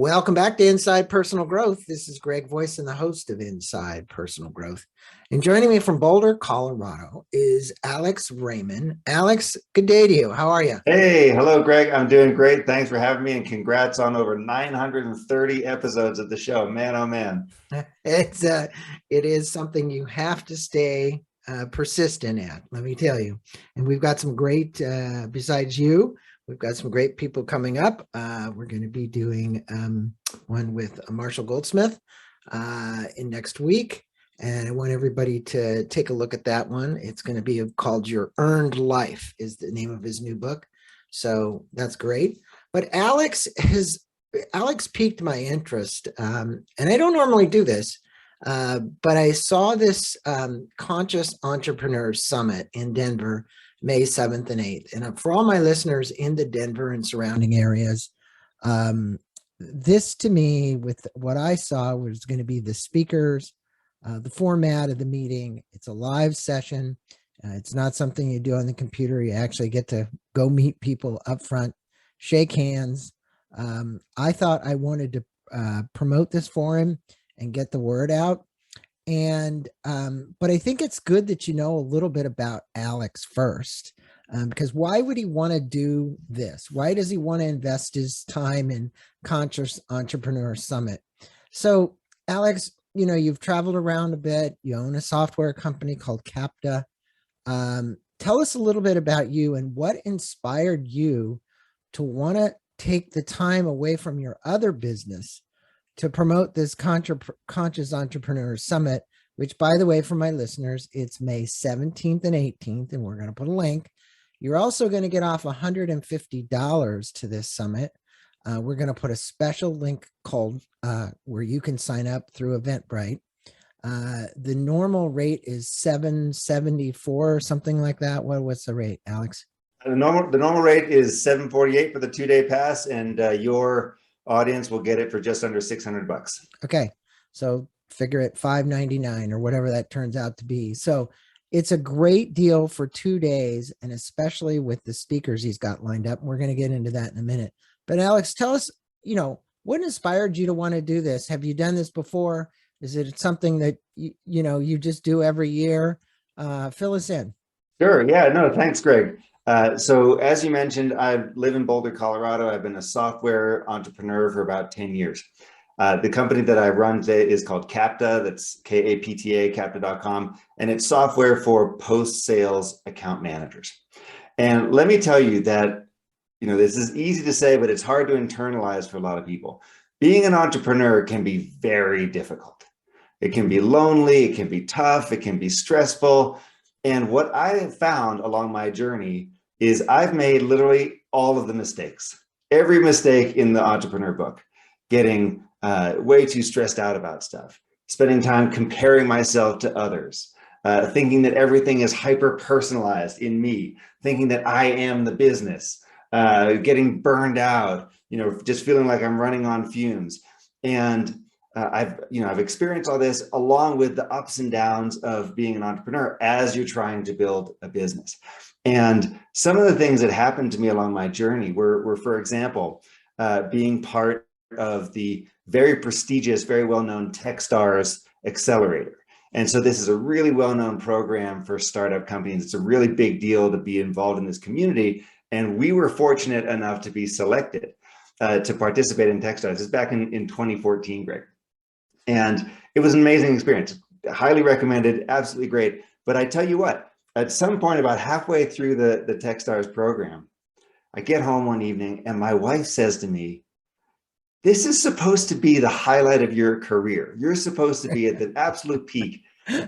Welcome back to Inside Personal Growth. This is Greg Voisen, the host of Inside Personal Growth. And joining me from Boulder, Colorado is Alex Raymond. Alex, good day to you. How are you? Hey, hello, Greg. I'm doing great. Thanks for having me, and congrats on over 930 episodes of the show. Man, oh man. It is something you have to stay persistent at, let me tell you. And we've got some great, besides you, we've got some great people coming up. We're going to be doing one with Marshall Goldsmith in next week. And I want everybody to take a look at that one. It's going to be called Your Earned Life is the name of his new book. So that's great. But Alex piqued my interest. And I don't normally do this, but I saw this Conscious Entrepreneur Summit in Denver, May 7th and 8th. And for all my listeners in the Denver and surrounding areas, this to me, with what I saw, was going to be the speakers, the format of the meeting. It's a live session. It's not something you do on the computer. You actually get to go meet people up front, shake hands. I thought I wanted to promote this for him and get the word out. And but I think it's good that you know a little bit about Alex first, because why would he want to do this? Why does he want to invest his time in Conscious Entrepreneur Summit? So, Alex, you know, you've traveled around a bit. You own a software company called Kapta. Tell us a little bit about you and what inspired you to want to take the time away from your other business to promote this Conscious Entrepreneur Summit, which, by the way, for my listeners, it's May 17th and 18th, and we're going to put a link. You're also going to get off $150 to this summit. We're going to put a special link called where you can sign up through Eventbrite. The normal rate is $774 or something like that. What's the rate, Alex? The normal rate is $748 for the 2-day pass, and your audience will get it for just under $600. Okay, so figure it $599 or whatever that turns out to be. So it's a great deal for 2 days, and especially with the speakers he's got lined up. We're going to get into that in a minute. But Alex, tell us, you know, what inspired you to want to do this? Have you done this before? Is it something that you just do every year? Fill us in. Sure. Yeah. No. Thanks, Greg. So as you mentioned, I live in Boulder, Colorado. I've been a software entrepreneur for about 10 years. The company that I run today is called Kapta. That's Kapta, Kapta.com. And it's software for post-sales account managers. And let me tell you that, you know, this is easy to say, but it's hard to internalize for a lot of people. Being an entrepreneur can be very difficult. It can be lonely, it can be tough, it can be stressful. And what I have found along my journey is I've made literally all of the mistakes, every mistake in the entrepreneur book, getting way too stressed out about stuff, spending time comparing myself to others, thinking that everything is hyper personalized in me, thinking that I am the business, getting burned out, you know, just feeling like I'm running on fumes. And I've experienced all this along with the ups and downs of being an entrepreneur as you're trying to build a business. And some of the things that happened to me along my journey were for example, being part of the very prestigious, very well-known Techstars Accelerator. And so this is a really well-known program for startup companies. It's a really big deal to be involved in this community. And we were fortunate enough to be selected to participate in Techstars. This is back in 2014, Greg. And it was an amazing experience. Highly recommended, absolutely great. But I tell you what, at some point about halfway through the Techstars program, I get home one evening and my wife says to me, "This is supposed to be the highlight of your career. You're supposed to be at the absolute peak.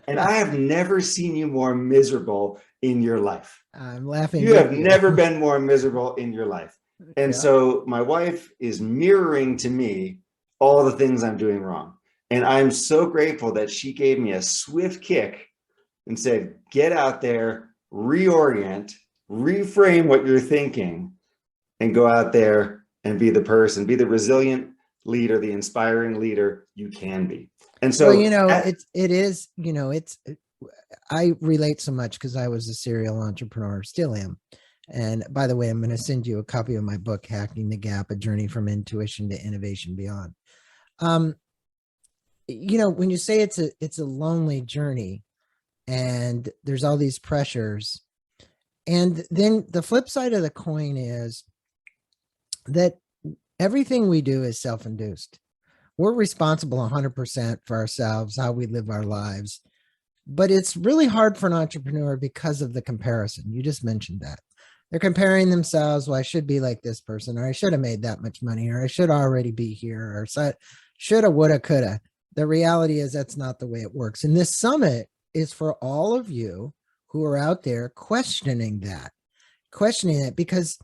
And I have never seen you more miserable in your life. I'm laughing. You have never been more miserable in your life." And Yeah. so my wife is mirroring to me all the things I'm doing wrong. And I'm so grateful that she gave me a swift kick and said, get out there, reorient, reframe what you're thinking, and go out there and be the person, be the resilient leader, the inspiring leader you can be. And so, I relate so much because I was a serial entrepreneur, still am. And by the way, I'm going to send you a copy of my book, Hacking the Gap, A Journey from Intuition to Innovation Beyond. When you say it's a lonely journey and there's all these pressures, and then the flip side of the coin is that everything we do is self-induced. We're responsible 100% for ourselves, how we live our lives. But it's really hard for an entrepreneur because of the comparison. You just mentioned that. They're comparing themselves. Well, I should be like this person, or I should have made that much money, or I should already be here, or shoulda, woulda, coulda. The reality is that's not the way it works. And this summit is for all of you who are out there questioning it, because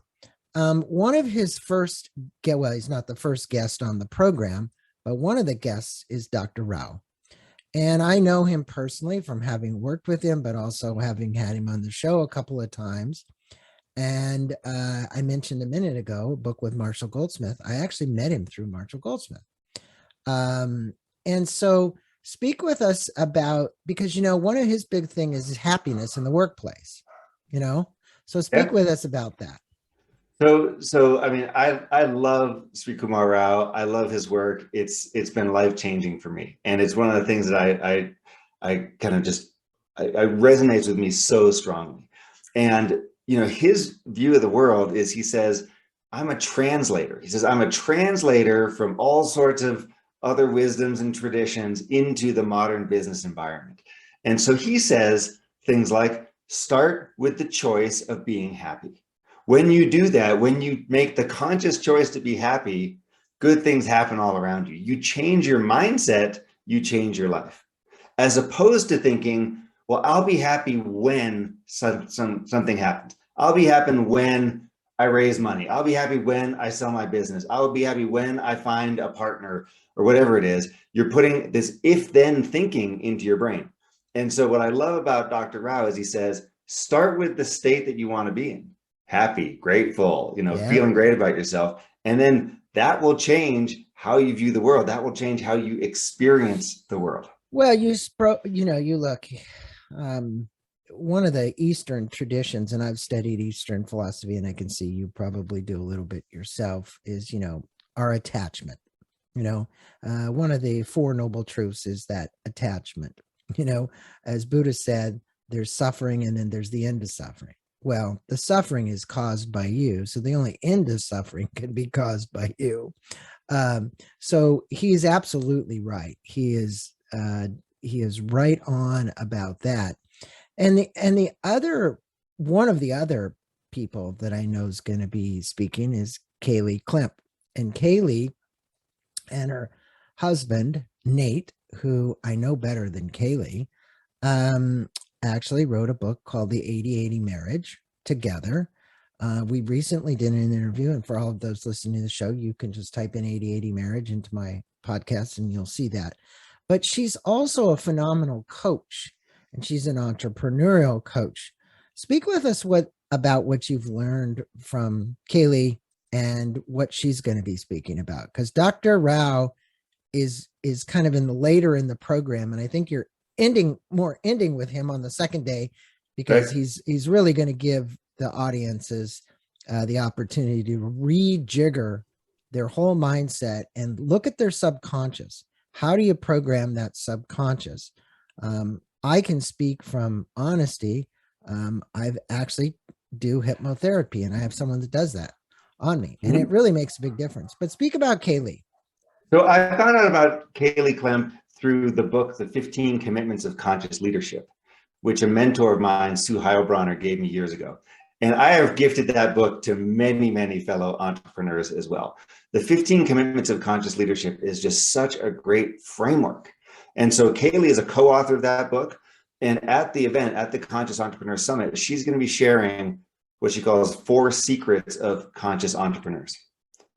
one of his first, well, he's not the first guest on the program, but one of the guests is Dr. Rao. And I know him personally from having worked with him, but also having had him on the show a couple of times. And I mentioned a minute ago, a book with Marshall Goldsmith. I actually met him through Marshall Goldsmith. And so speak with us about, because, one of his big thing is happiness in the workplace, so speak with us about that. So I mean, I love Sri Kumar Rao. I love his work. It's been life-changing for me. And it's one of the things that I kind of just, I resonates with me so strongly. And, his view of the world is, he says, I'm a translator. He says, I'm a translator from all sorts of other wisdoms and traditions into the modern business environment. And so he says things like, start with the choice of being happy. When you do that, when you make the conscious choice to be happy, good things happen all around you. You change your mindset, you change your life. As opposed to thinking, well, I'll be happy when something happens. I'll be happy when I raise money. I'll be happy when I sell my business. I'll be happy when I find a partner, or whatever it is. You're putting this if-then thinking into your brain. And so what I love about Dr. Rao is he says, start with the state that you want to be in. Happy, grateful, feeling great about yourself. And then that will change how you view the world. That will change how you experience the world. Well, you look, one of the Eastern traditions, and I've studied Eastern philosophy, and I can see you probably do a little bit yourself, is, our attachment. One of the Four Noble Truths is that attachment. As Buddha said, there's suffering and then there's the end of suffering. Well, the suffering is caused by you. So the only end of suffering can be caused by you. So he is absolutely right. He is right on about that. And the other, one of the other people that I know is going to be speaking is Kaylee Klemp. And Kaylee and her husband, Nate, who I know better than Kaylee, actually wrote a book called The 80-80 Marriage together. We recently did an interview, and for all of those listening to the show, you can just type in 80-80 Marriage into my podcast and you'll see that. But she's also a phenomenal coach, and she's an entrepreneurial coach. Speak with us about what you've learned from Kaylee and what she's going to be speaking about, because Dr. Rao is kind of later in the program, and I think you're ending with him on the second day, because he's really going to give the audiences the opportunity to rejigger their whole mindset and look at their subconscious. How do you program that subconscious? I can speak from honesty. I've actually do hypnotherapy, and I have someone that does that on me, and it really makes a big difference. But speak about Kaylee. So I found out about Kaylee Klemp through the book, The 15 Commitments of Conscious Leadership, which a mentor of mine, Sue Heilbronner, gave me years ago. And I have gifted that book to many, many fellow entrepreneurs as well. The 15 Commitments of Conscious Leadership is just such a great framework. And so Kaylee is a co-author of that book. And at the event, at the Conscious Entrepreneur Summit, she's going to be sharing what she calls 4 secrets of conscious entrepreneurs,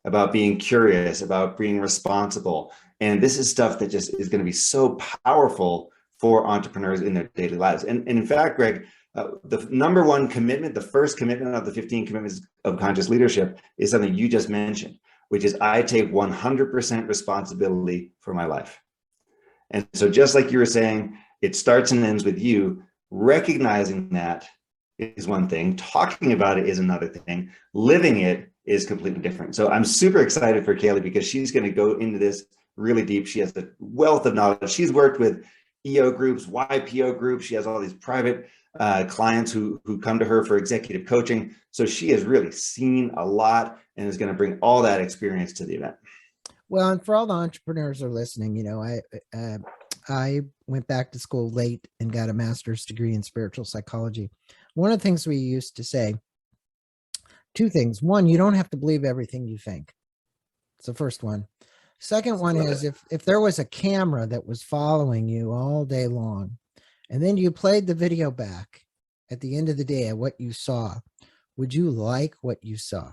about being curious, about being responsible. And this is stuff that just is going to be so powerful for entrepreneurs in their daily lives. And in fact, Greg, the number one commitment, the first commitment of the 15 commitments of conscious leadership is something you just mentioned, which is I take 100% responsibility for my life. And so just like you were saying, it starts and ends with you recognizing that is one thing. Talking about it is another thing. Living it is completely different. So I'm super excited for Kaylee because she's going to go into this really deep. She has a wealth of knowledge. She's worked with EO groups, YPO groups. She has all these private clients who come to her for executive coaching. So she has really seen a lot and is going to bring all that experience to the event. Well, and for all the entrepreneurs who are listening, I went back to school late and got a master's degree in spiritual psychology. One of the things we used to say, two things. One, you don't have to believe everything you think. It's the first one. Second one is if there was a camera that was following you all day long, and then you played the video back at the end of the day at what you saw, would you like what you saw?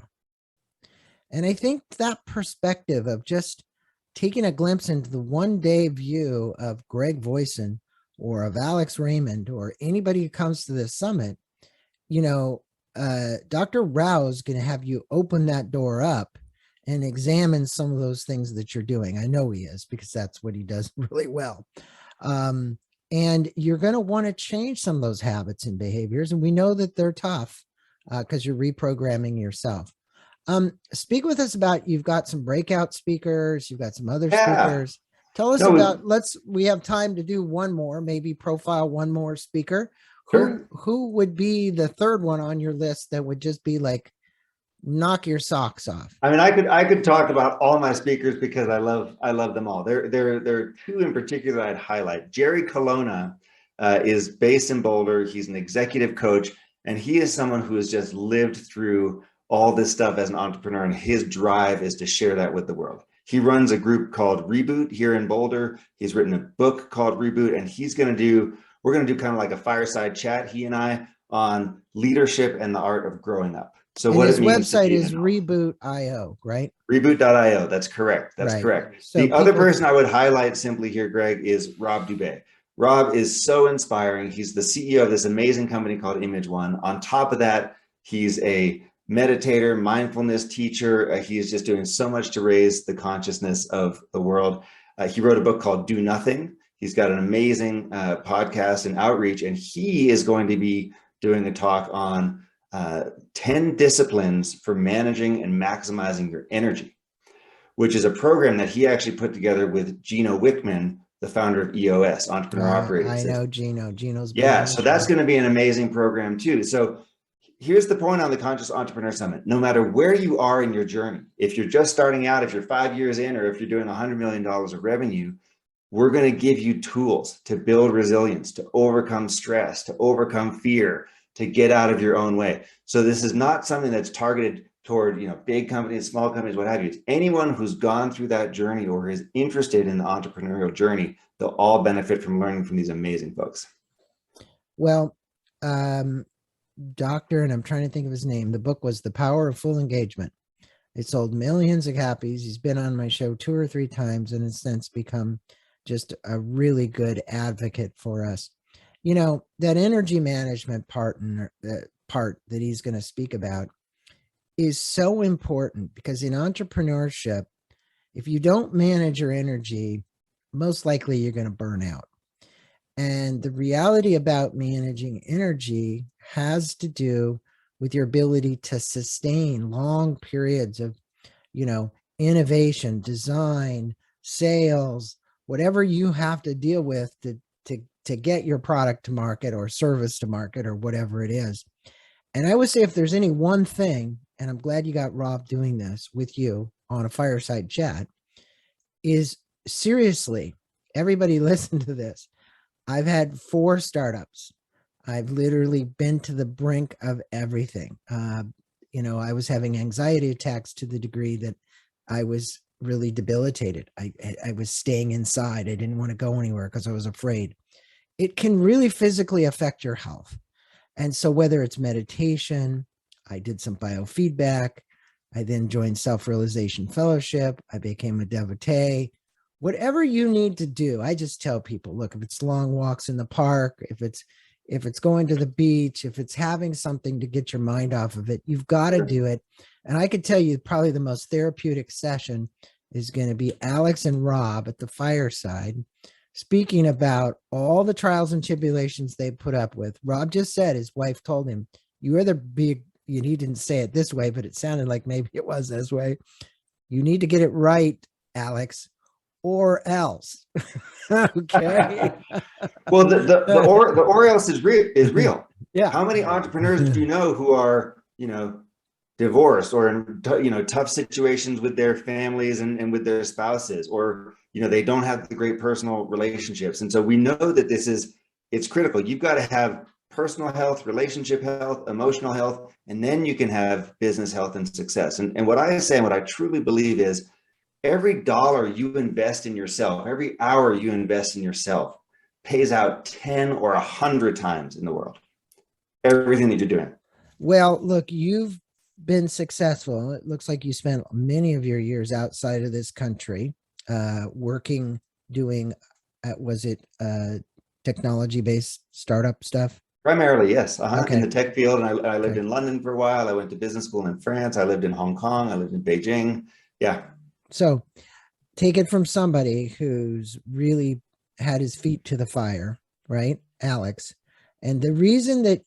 And I think that perspective of just taking a glimpse into the one-day view of Greg Voisen or of Alex Raymond or anybody who comes to this summit, Dr. Rao is going to have you open that door up and examine some of those things that you're doing. I know he is, because that's what he does really well. And you're going to want to change some of those habits and behaviors. And we know that they're tough because you're reprogramming yourself. Speak with us about, you've got some breakout speakers, you've got some other speakers. Tell us about, we have time to do one more, maybe profile one more speaker. Sure. Who would be the third one on your list that would just be like, knock your socks off? I mean, I could talk about all my speakers because I love them all. There are two in particular I'd highlight. Jerry Colonna is based in Boulder. He's an executive coach, and he is someone who has just lived through all this stuff as an entrepreneur, and his drive is to share that with the world. He runs a group called Reboot here in Boulder. He's written a book called Reboot, and we're going to do kind of like a fireside chat, he and I, on leadership and the art of growing up. So and what his it means website is Reboot.io, right? Reboot.io. That's correct. That's right. correct. So the other person I would highlight simply here, Greg, is Rob Dubay. Rob is so inspiring. He's the CEO of this amazing company called Image One. On top of that, he's a meditator, mindfulness teacher. He is just doing so much to raise the consciousness of the world. He wrote a book called Do Nothing. He's got an amazing podcast and outreach, and he is going to be doing a talk on 10 disciplines for managing and maximizing your energy, which is a program that he actually put together with Gino Wickman, the founder of EOS, Entrepreneur Operating System. I know Gino. Gino's so that's going to be an amazing program too. So here's the point on the Conscious Entrepreneur Summit. No matter where you are in your journey, if you're just starting out, if you're 5 years in, or if you're doing $100 million of revenue, we're going to give you tools to build resilience, to overcome stress, to overcome fear, to get out of your own way. So this is not something that's targeted toward, big companies, small companies, what have you. It's anyone who's gone through that journey or is interested in the entrepreneurial journey. They'll all benefit from learning from these amazing folks. Well, Doctor, and I'm trying to think of his name. The book was The Power of Full Engagement. It sold millions of copies. He's been on my show 2 or 3 times and has since become just a really good advocate for us. That energy management part that he's going to speak about is so important, because in entrepreneurship, if you don't manage your energy, most likely you're going to burn out. And the reality about managing energy has to do with your ability to sustain long periods of, innovation, design, sales, whatever you have to deal with to get your product to market or service to market or whatever it is. And I would say, if there's any one thing, and I'm glad you got Rob doing this with you on a fireside chat, is seriously, everybody listen to this. I've had 4 startups. I've literally been to the brink of everything. I was having anxiety attacks to the degree that I was really debilitated. I was staying inside. I didn't want to go anywhere because I was afraid. It can really physically affect your health. And so whether it's meditation, I did some biofeedback, I then joined Self-Realization Fellowship, I became a devotee. Whatever you need to do, I just tell people, look, if it's long walks in the park, if it's going to the beach, if it's having something to get your mind off of it, you've got to do it. And I could tell you probably the most therapeutic session is going to be Alex and Rob at the fireside speaking about all the trials and tribulations they put up with. Rob just said his wife told him, you either be, he didn't say it this way, but it sounded like maybe it was this way. You need to get it right, Alex, or else. Okay. Well, the or else is real. Yeah. How many entrepreneurs do you know who are, divorced or in tough situations with their families and with their spouses, or they don't have the great personal relationships? And so we know that it's critical. You've got to have personal health, relationship health, emotional health, and then you can have business health and success. And what I say and what I truly believe is every dollar you invest in yourself, every hour you invest in yourself pays out 10 or 100 times in the world. Everything that you're doing. Well, look, you've been successful. It looks like you spent many of your years outside of this country, working, doing, was it technology-based startup stuff? Primarily, yes. Okay. In the tech field. And I lived in London for a while. I went to business school in France. I lived in Hong Kong. I lived in Beijing. Yeah. So take it from somebody who's really had his feet to the fire, right, Alex? And the reason that,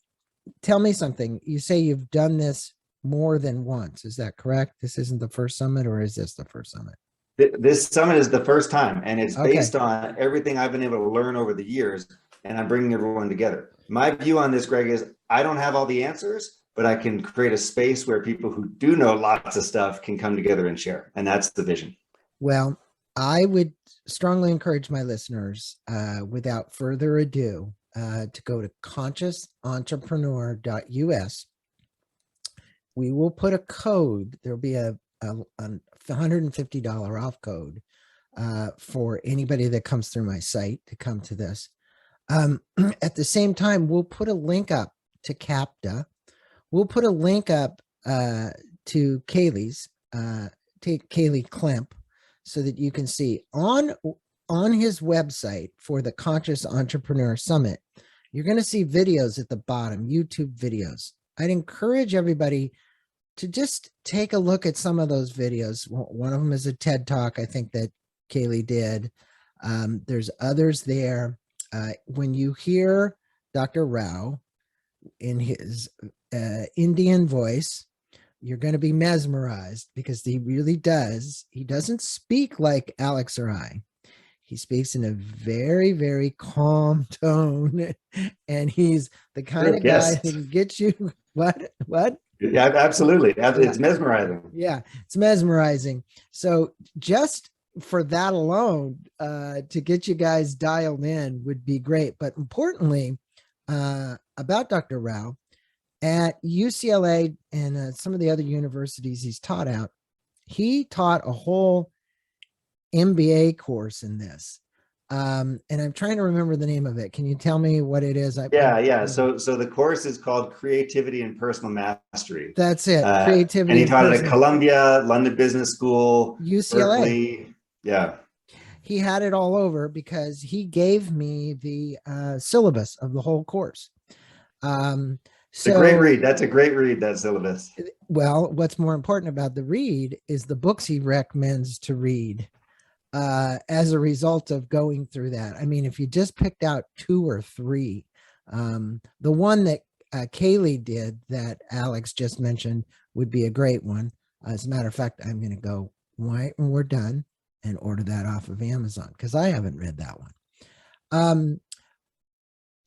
tell me something, you say you've done this more than once. Is that correct? This isn't the first summit, or is this the first summit? This summit is the first time, and it's Okay. based on everything I've been able to learn over the years, and I'm bringing everyone together. My view on this, Greg, is I don't have all the answers, but I can create a space where people who do know lots of stuff can come together and share. And that's the vision. Well, I would strongly encourage my listeners, without further ado, to go to consciousentrepreneur.us. We will put a code. There'll be a $150 off code for anybody that comes through my site to come to this. At the same time, we'll put a link up to Kapta. We'll put a link up to Kaylee's, Kaylee Klemp, so that you can see on his website for the Conscious Entrepreneur Summit. You're going to see videos at the bottom, YouTube videos. I'd encourage everybody to just take a look at some of those videos. One of them is a TED Talk, I think, that Kaylee did. There's others there. When you hear Dr. Rao in his Indian voice, you're going to be mesmerized, because he really does. He doesn't speak like Alex or I. He speaks in a very, very calm tone, and he's the kind of guy that can get you what? Yeah, absolutely. It's mesmerizing. Yeah, it's mesmerizing. So just for that alone, to get you guys dialed in would be great. But importantly, about Dr. Rao, at UCLA and some of the other universities he's taught out, he taught a whole MBA course in this. And I'm trying to remember the name of it. Can you tell me what it is? Yeah. So the course is called Creativity and Personal Mastery. That's it. Creativity. And he taught it at Columbia, London Business School, UCLA. Berkeley. Yeah. He had it all over, because he gave me the syllabus of the whole course. It's a great read. That's a great read, that syllabus. Well, what's more important about the read is the books he recommends to read as a result of going through that. I mean, if you just picked out 2 or 3, the one that Kaylee did that Alex just mentioned would be a great one. As a matter of fact, I'm going to go right when we're done and order that off of Amazon, because I haven't read that one.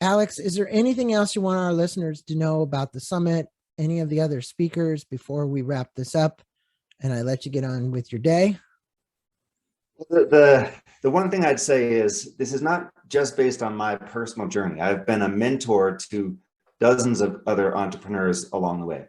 Alex, is there anything else you want our listeners to know about the summit, any of the other speakers, before we wrap this up and I let you get on with your day? The one thing I'd say is this is not just based on my personal journey. I've been a mentor to dozens of other entrepreneurs along the way.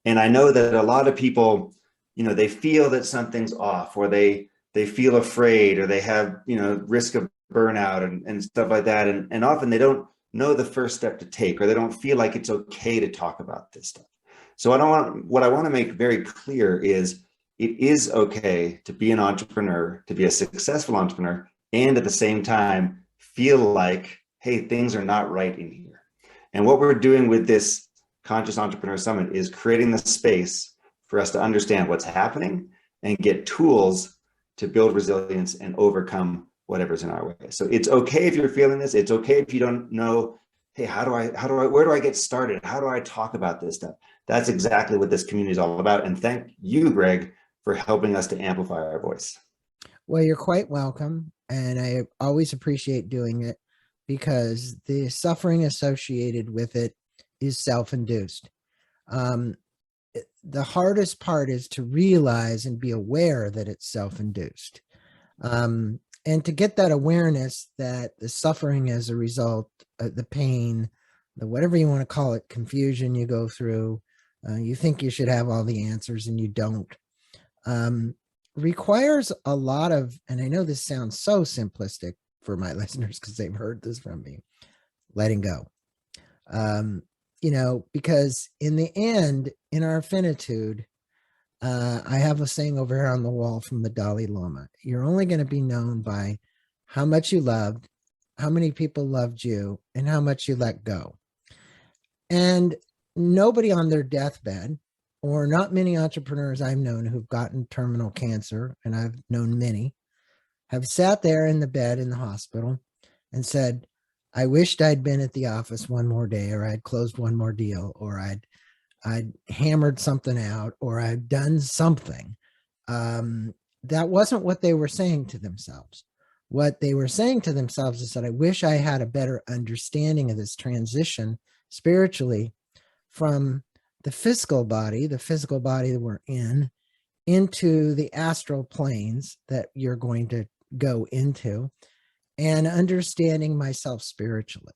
And I know that a lot of people, they feel that something's off, or they feel afraid, or they have, risk of burnout and stuff like that. And often they don't know the first step to take, or they don't feel like it's okay to talk about this stuff. So what I want to make very clear is it is okay to be an entrepreneur, to be a successful entrepreneur, and at the same time feel like, hey, things are not right in here. And what we're doing with this Conscious Entrepreneur Summit is creating the space for us to understand what's happening and get tools to build resilience and overcome whatever's in our way. So it's okay if you're feeling this. It's okay if you don't know, hey, where do I get started? How do I talk about this stuff? That's exactly what this community is all about. And thank you, Greg, for helping us to amplify our voice. Well, you're quite welcome. And I always appreciate doing it because the suffering associated with it is self-induced. The hardest part is to realize and be aware that it's self-induced. And to get that awareness that the suffering as a result, the pain, the whatever you want to call it, confusion you go through, you think you should have all the answers and you don't, requires a lot of, and I know this sounds so simplistic for my listeners because they've heard this from me, letting go. Because in the end, in our finitude, I have a saying over here on the wall from the Dalai Lama. You're only going to be known by how much you loved, how many people loved you, and how much you let go. And nobody on their deathbed, or not many entrepreneurs I've known who've gotten terminal cancer, and I've known many, have sat there in the bed in the hospital and said, I wished I'd been at the office one more day, or I'd closed one more deal, or I'd hammered something out, or I've done something. That wasn't what they were saying to themselves. What they were saying to themselves is that I wish I had a better understanding of this transition spiritually from the physical body that we're in, into the astral planes that you're going to go into, and understanding myself spiritually.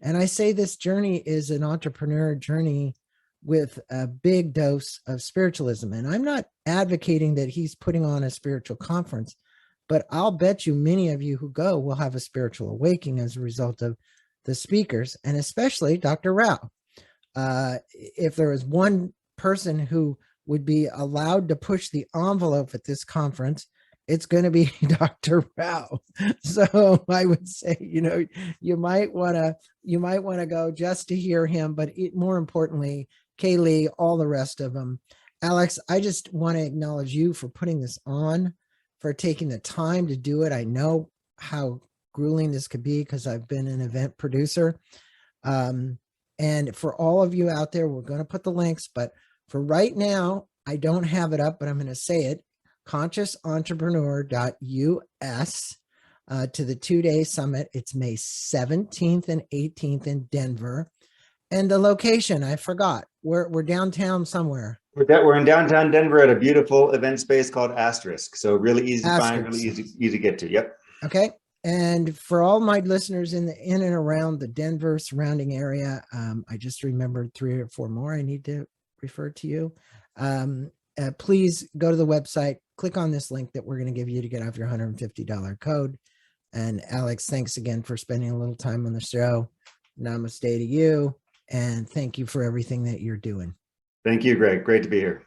And I say this journey is an entrepreneur journey with a big dose of spiritualism. And I'm not advocating that he's putting on a spiritual conference, but I'll bet you many of you who go will have a spiritual awakening as a result of the speakers, and especially Dr. Rao. If there is one person who would be allowed to push the envelope at this conference, it's going to be Dr. Rao. So I would say, you might want to go just to hear him, but more importantly, Kaylee, all the rest of them. Alex, I just want to acknowledge you for putting this on, for taking the time to do it. I know how grueling this could be because I've been an event producer. And for all of you out there, we're going to put the links, but for right now, I don't have it up, but I'm going to say it, consciousentrepreneur.us to the 2-day summit. It's May 17th and 18th in Denver. And the location, I forgot. We're downtown somewhere. We're in downtown Denver at a beautiful event space called Asterisk. So really easy to find, really easy to get to. Yep. Okay. And for all my listeners in and around the Denver surrounding area, I just remembered 3 or 4 more I need to refer to you. Please go to the website, click on this link that we're going to give you to get off your $150 code. And Alex, thanks again for spending a little time on the show. Namaste to you. And thank you for everything that you're doing. Thank you, Greg. Great to be here.